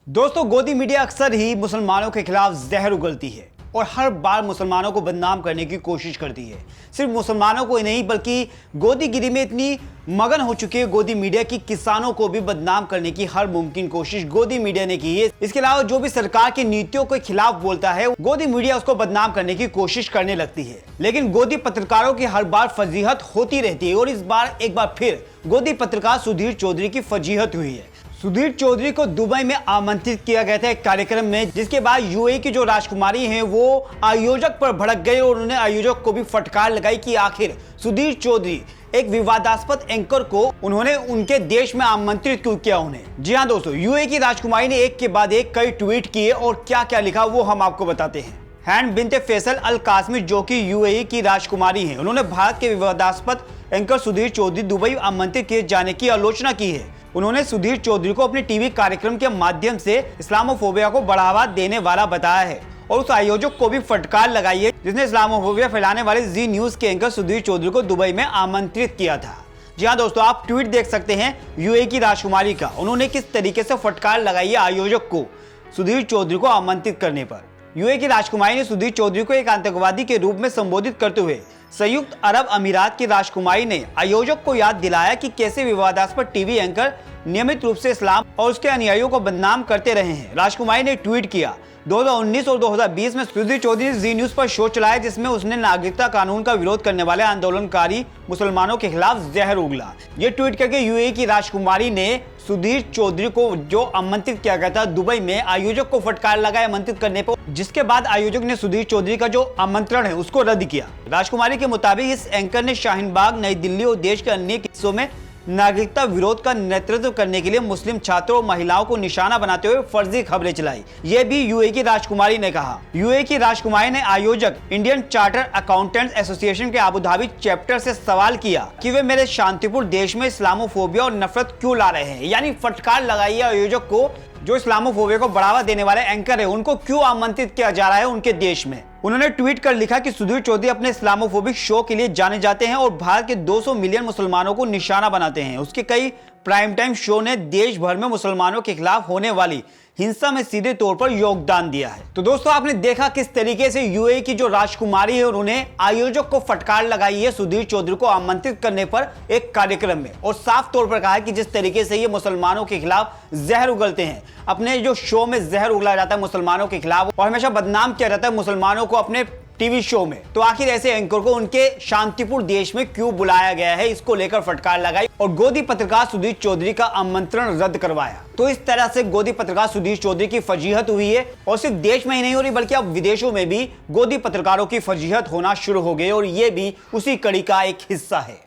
दोस्तों, गोदी मीडिया अक्सर ही मुसलमानों के खिलाफ जहर उगलती है और हर बार मुसलमानों को बदनाम करने की कोशिश करती है। सिर्फ मुसलमानों को ही नहीं बल्कि गोदीगिरी में इतनी मगन हो चुकी है गोदी मीडिया की किसानों को भी बदनाम करने की हर मुमकिन कोशिश गोदी मीडिया ने की है। इसके अलावा जो भी सरकार की नीतियों के खिलाफ बोलता है, गोदी मीडिया उसको बदनाम करने की कोशिश करने लगती है। लेकिन गोदी पत्रकारों की हर बार फजीहत होती रहती है और इस बार एक बार फिर गोदी पत्रकार सुधीर चौधरी की फजीहत हुई है। सुधीर चौधरी को दुबई में आमंत्रित किया गया था एक कार्यक्रम में, जिसके बाद यूएई की जो राजकुमारी हैं वो आयोजक पर भड़क गए और उन्होंने आयोजक को भी फटकार लगाई कि आखिर सुधीर चौधरी एक विवादास्पद एंकर को उन्होंने उनके देश में आमंत्रित क्यों किया उन्हें। जी हाँ दोस्तों, यूएई की राजकुमारी ने एक के बाद एक कई ट्वीट किए और क्या क्या लिखा वो हम आपको बताते हैं। हैंड बिनते फैसल अल कासमी, जो कि यूएई की राजकुमारी हैं, उन्होंने भारत के विवादास्पद एंकर सुधीर चौधरी दुबई आमंत्रित किए जाने की आलोचना की है। उन्होंने सुधीर चौधरी को अपने टीवी कार्यक्रम के माध्यम से इस्लामोफोबिया को बढ़ावा देने वाला बताया है और उस आयोजक को भी फटकार लगाई है जिसने इस्लामोफोबिया फैलाने वाले जी न्यूज के एंकर सुधीर चौधरी को दुबई में आमंत्रित किया था। जी हाँ दोस्तों, आप ट्वीट देख सकते हैं यूएई की राजकुमारी का। उन्होंने किस तरीके से फटकार लगाई है आयोजक को सुधीर चौधरी को आमंत्रित करने पर। यूएई की राजकुमारी ने सुधीर चौधरी को एक आतंकवादी के रूप में संबोधित करते हुए संयुक्त अरब अमीरात की राजकुमारी ने आयोजक को याद दिलाया कि कैसे विवादास्पद टीवी एंकर नियमित रूप से इस्लाम और उसके अनुयायियों को बदनाम करते रहे हैं। राजकुमारी ने ट्वीट किया, 2019 और 2020 में सुधीर चौधरी ने जी न्यूज पर शो चलाया जिसमें उसने नागरिकता कानून का विरोध करने वाले आंदोलनकारी मुसलमानों के खिलाफ जहर उगला। ये ट्वीट करके यूएई की राजकुमारी ने सुधीर चौधरी को जो आमंत्रित किया गया था दुबई में, आयोजक को फटकार लगाया आमंत्रित करने पर, जिसके बाद आयोजक ने सुधीर चौधरी का जो आमंत्रण है उसको रद्द किया। राजकुमारी के मुताबिक इस एंकर ने शाहीन बाग, नई दिल्ली और देश के अन्य हिस्सों में नागरिकता विरोध का नेतृत्व करने के लिए मुस्लिम छात्रों और महिलाओं को निशाना बनाते हुए फर्जी खबरें चलाई। ये भी यूएई की राजकुमारी ने कहा। यूएई की राजकुमारी ने आयोजक इंडियन चार्टर अकाउंटेंट्स एसोसिएशन के अबू धाबी चैप्टर से सवाल किया कि वे मेरे शांतिपूर्ण देश में इस्लामोफोबिया और नफरत क्यों ला रहे हैं, यानी फटकार लगाई है आयोजक को जो इस्लामोफोबिया को बढ़ावा देने वाले एंकर है उनको क्यों आमंत्रित किया जा रहा है उनके देश में। उन्होंने ट्वीट कर लिखा कि सुधीर चौधरी अपने इस्लामोफोबिक शो के लिए जाने जाते हैं और भारत के 200 मिलियन मुसलमानों को निशाना बनाते हैं। उसके कई प्राइम टाइम शो ने देश भर में मुसलमानों के खिलाफ होने वाली हिंसा में सीधे तौर पर योगदान दिया है। तो दोस्तों, आपने देखा किस तरीके से यूएई की जो राजकुमारी है उन्होंने आयोजक को फटकार लगाई है सुधीर चौधरी को आमंत्रित करने पर एक कार्यक्रम में, और साफ तौर पर कहा है कि जिस तरीके से ये मुसलमानों के खिलाफ जहर उगलते हैं, अपने जो शो में जहर उगला जाता है मुसलमानों के खिलाफ और हमेशा बदनाम किया जाता है मुसलमानों को अपने टीवी शो में, तो आखिर ऐसे एंकर को उनके शांतिपूर्ण देश में क्यों बुलाया गया है, इसको लेकर फटकार लगाई और गोदी पत्रकार सुधीर चौधरी का आमंत्रण रद्द करवाया। तो इस तरह से गोदी पत्रकार सुधीर चौधरी की फजीहत हुई है और सिर्फ देश में ही नहीं हो रही बल्कि अब विदेशों में भी गोदी पत्रकारों की फजीहत होना शुरू हो गई और ये भी उसी कड़ी का एक हिस्सा है।